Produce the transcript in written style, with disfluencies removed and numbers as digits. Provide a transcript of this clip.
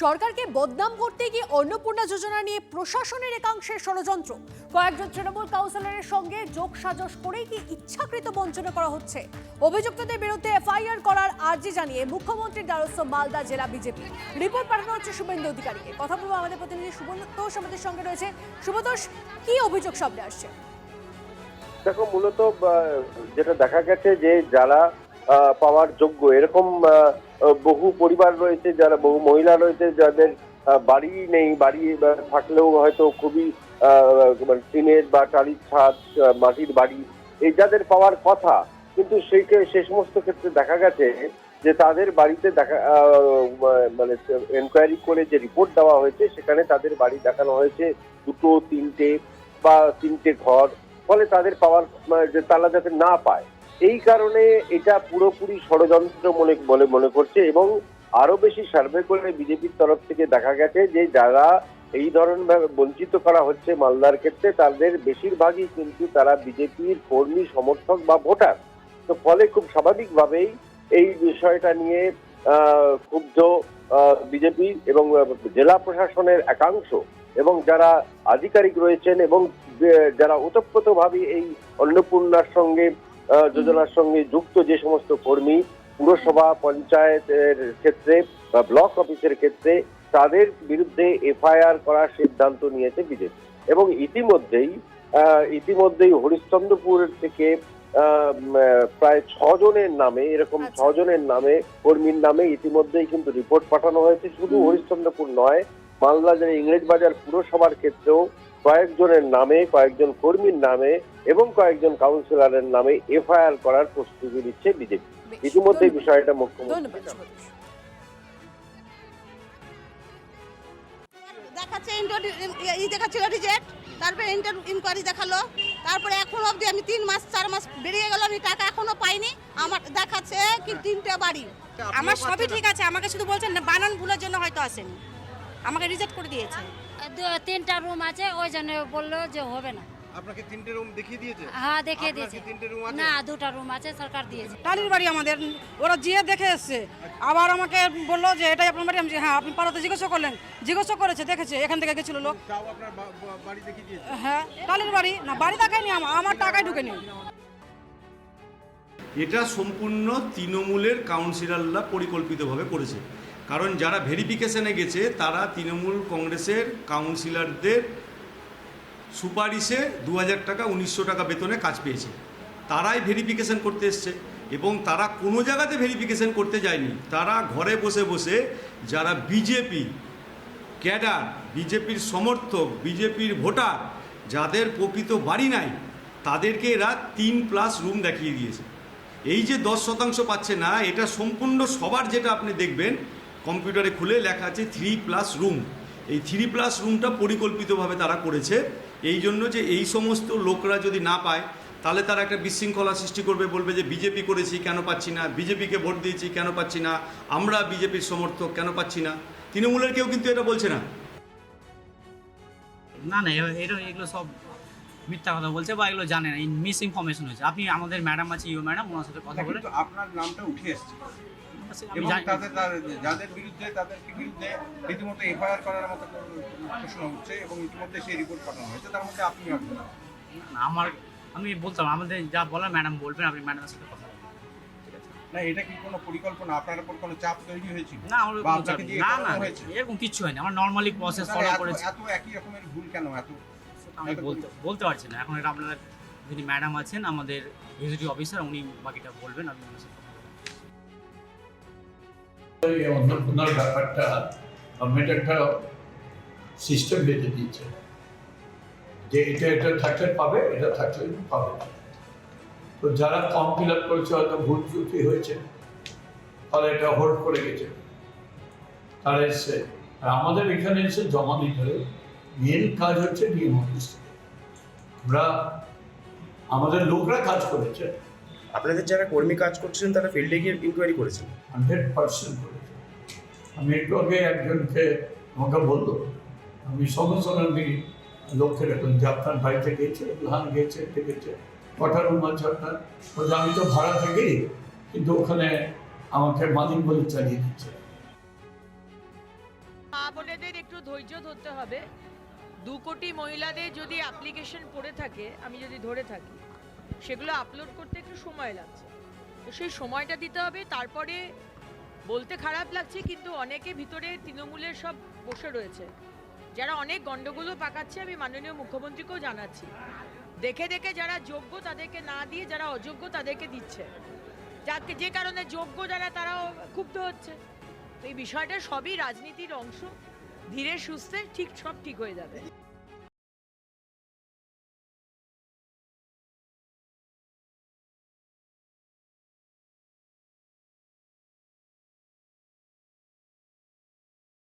সরকারকে বদনাম করতে গিয়ে অন্নপূর্ণা যোজনা নিয়ে প্রশাসনের একাংশের ষড়যন্ত্র। কয়েকজন তৃণমূল কাউন্সিলরের সঙ্গে যোগসাজশ করেই কি ইচ্ছাকৃত বঞ্চনা করা হচ্ছে? অভিযুক্তদের বিরুদ্ধে এফআইআর করার আর্জি জানিয়ে মুখ্যমন্ত্রীর দ্বারস্থ মালদা জেলা বিজেপি। রিপোর্ট পাঠানো হচ্ছে শুভেন্দু অধিকারীকে। কথা বলবো আমাদের প্রতিনিধি সুব্রতোষ আমাদের সঙ্গে রয়েছে। সুব্রতোষ, কি অভিযোগ সামনে আসছে? দেখো, মূলত যেটা দেখা গেছে যে যারা পাওয়ার যোগ্য এরকম বহু পরিবার রয়েছে, যারা বহু মহিলা রয়েছে যাদের বাড়ি নেই, বাড়ি থাকলেও হয়তো খুবই টিনের বা টালির ছাদ, মাটির বাড়ি, এই যাদের পাওয়ার কথা, কিন্তু সে সমস্ত ক্ষেত্রে দেখা গেছে যে তাদের বাড়িতে দেখা মানে এনকোয়ারি করে যে রিপোর্ট দেওয়া হয়েছে সেখানে তাদের বাড়ি দেখানো হয়েছে দুটো তিনটে ঘর, ফলে তাদের পাওয়ার যে তারা যাতে না পায়, এই কারণে এটা পুরোপুরি ষড়যন্ত্র বলে মনে করছে। এবং আরো বেশি সার্ভে করে বিজেপির তরফ থেকে দেখা গেছে যে যারা এই ধরনের বঞ্চিত করা হচ্ছে মালদার ক্ষেত্রে, তাদের বেশিরভাগই কিন্তু তারা বিজেপির কর্মী, সমর্থক বা ভোটার। তো ফলে খুব স্বাভাবিকভাবেই এই বিষয়টা নিয়ে ক্ষুব্ধ বিজেপি এবং জেলা প্রশাসনের একাংশ, এবং যারা আধিকারিক রয়েছেন এবং যারা ওতপ্রোতভাবে এই অন্নপূর্ণার সঙ্গে যোজনার সঙ্গে যুক্ত যে সমস্ত কর্মী, পুরসভা, পঞ্চায়েতের ক্ষেত্রে বা ব্লক অফিসের ক্ষেত্রে, তাদের বিরুদ্ধে এফআইআর করার সিদ্ধান্ত নিয়েছে বিজেপি। এবং ইতিমধ্যেই হরিশ্চন্দ্রপুর থেকে প্রায় 6 জনের নামে, এরকম 6 জনের নামে, কর্মীর নামে ইতিমধ্যেই কিন্তু রিপোর্ট পাঠানো হয়েছে। শুধু হরিশ্চন্দ্রপুর নয়, মালদা জেলা ইংরেজবাজার পুরসভার ক্ষেত্রেও কয়েকজনের নামে, কয়েকজন কর্মীর নামে এবং কয়েকজন কাউন্সিলরের নামে এফআইআর করার প্রস্তুতি নিচ্ছে বিজেপি। ইতিমধ্যে বিষয়টা মুখ্যমন্ত্রী দেখাচ্ছিল রিজেক্ট, তারপরে ইনকোয়ারি দেখালো, তারপরে এখন অবধি আমি 3 মাস 4 মাস বেরিয়ে গেল, আমি টাকা এখনো পাইনি। আমার দেখাচ্ছে কি 3টে বাড়ি। আমার সবই ঠিক আছে, আমাকে শুধু বলছেন বানান ভুলের জন্য হয়তো আসেনি, আমাকে রিজেক্ট করে দিয়েছে। 3টা রুম আছে, ওই জন্য বললো যে হবে না। আপনাকে 3টে রুম দেখিয়ে দিয়েছে? হ্যাঁ, দেখিয়ে দিয়েছে। 3টে রুম আছে না, 2টা রুম আছে, সরকার দিয়েছে। টালির বাড়ি আমাদের, ওরা যেয়ে দেখে এসছে, আবার আমাকে বললো যে এটাই আপনার বাড়ি। আমি হ্যাঁ, আপনি পাড়াতে জিজ্ঞাসা করেছে, দেখেছে, এখান থেকে গেছিল লোক। তাও আপনার বাড়ি দেখিয়ে দিয়েছে? হ্যাঁ, টালির বাড়ি না, বাড়ি দেখায়নি, আমার টাকায় ঢুকেনি। এটা সম্পূর্ণ তৃণমূলের কাউন্সিলররা পরিকল্পিতভাবে করেছে। কারণ যারা ভেরিফিকেশনে গেছে তারা তৃণমূল কংগ্রেসের কাউন্সিলরদের সুপারিশে 2000 টাকা 1900 টাকা বেতনে কাজ পেয়েছে। তারাই ভেরিফিকেশন করতে এসছে এবং তারা কোনো জায়গাতে ভেরিফিকেশন করতে যায়নি। তারা ঘরে বসে বসে যারা বিজেপি ক্যাডার, বিজেপির সমর্থক, বিজেপির ভোটার, যাদের প্রকৃত বাড়ি নাই, তাদেরকে এরা 3+ রুম দেখিয়ে দিয়েছে। এই যে 10% পাচ্ছে না, এটা সম্পূর্ণ সবার, যেটা আপনি দেখবেন কম্পিউটারে খুলে লেখা আছে 3+ রুম। এই 3+ রুমটা পরিকল্পিতভাবে তারা করেছে এই জন্য যে এই সমস্ত লোকরা যদি না পায় তাহলে তারা একটা বিশৃঙ্খলা সৃষ্টি করবে, বলবে যে বিজেপি করেছি কেন পাচ্ছি না, বিজেপিকে ভোট দিয়েছি কেন পাচ্ছি না, আমরা বিজেপির সমর্থক কেন পাচ্ছি না। তৃণমূলের কেউ কিন্তু এটা বলছে না। না না, এগুলো সব মিথ্যা কথা বলছে বা এগুলো জানে না, মিস ইনফরমেশন হয়েছে। আপনি আমাদের ম্যাডাম আছে, ইউ ম্যাডাম, ওনার সাথে কথা বলে আপনার নামটা উঠে এসেছে এবং যাদের বিরুদ্ধে, তাদেরকে বিরুদ্ধে রীতিমতো এফআইআর করার মতো প্রশ্ন হচ্ছে এবং ইতিমধ্যে সেই রিপোর্ট পাঠানো হয়েছে, তার মধ্যে আপনি একজন। আমি বলতাম আমাদের যা বলার ম্যাডাম বলবেন, আপনি ম্যাডামের সাথে কথা বলবেন। না, এটা কি কোনো পরিকল্পনা, আপনার উপর কোনো চাপ তৈরি হয়েছিল? না, না, এরকম কিছু হয়নি। আমরা নর্মালি প্রসেস ফলো করেছি। এত একই রকমের ভুল কেন? আমি বলতে পারছি না এখন। এটা আপনারা, যিনি ম্যাডাম আছেন আমাদের এক্সিকিউটিভ অফিসার, উনি বাকিটা বলবেন। আমি ওনার সাথে এই অন্নপূর্ণার ব্যাপারটা গভর্নমেন্ট একটা সিস্টেম বেঁধে দিয়েছে যে এটা থাকলে পাবে, এটা থাকলে পাবে না। তো যারা ফর্ম ফিল আপ করেছে হয়তো ভুল ত্রুটি হয়েছে, ফলে এটা হোল্ড করে গেছে। তারা এসছে, আমাদের এখানে এসে জমা দিতে হবে। মেন কাজ হচ্ছে ডিএম অফিস থেকে। আমাদের লোকরা কাজ করেছে। আপনাদের যারা কর্মী কাজ করছিলেন তারা ফিল্ডে গিয়ে ইনকোয়ারি করেছেন? 100% করেছে। আমি একটু আগে একজনকে আমাকে বললো, আমি সঙ্গে সঙ্গে আমি লোককে রাখলাম যে আপনার বাড়িতে গিয়েছে, ধান গিয়েছে, দেখেছে, কটা রুম আছে আপনার? বলছে আমি তো ভাড়া থাকি, কিন্তু ওখানে আমাকে মালিক বলে চালিয়ে দিচ্ছে। মা বোনেদের একটু ধৈর্য ধরতে হবে। 2 কোটি মহিলাদের যদি অ্যাপ্লিকেশন পড়ে থাকে, আমি যদি ধরে থাকি, সেগুলো আপলোড করতে একটু সময় লাগছে, তো সেই সময়টা দিতে হবে। তারপরে বলতে খারাপ লাগছে কিন্তু অনেকে ভিতরে তৃণমূলের সব বসে রয়েছে যারা অনেক গন্ডগোলও পাকাচ্ছে। আমি মাননীয় মুখ্যমন্ত্রীকেও জানাচ্ছি, দেখে দেখে যারা যোগ্য তাদেরকে না দিয়ে যারা অযোগ্য তাদেরকে দিচ্ছে, যাকে যে কারণে যোগ্য যারা তারাও ক্ষুব্ধ হচ্ছে। তো এই বিষয়টা সবই রাজনীতির অংশ, ধীরে সুস্থে সব ঠিক হয়ে যাবে।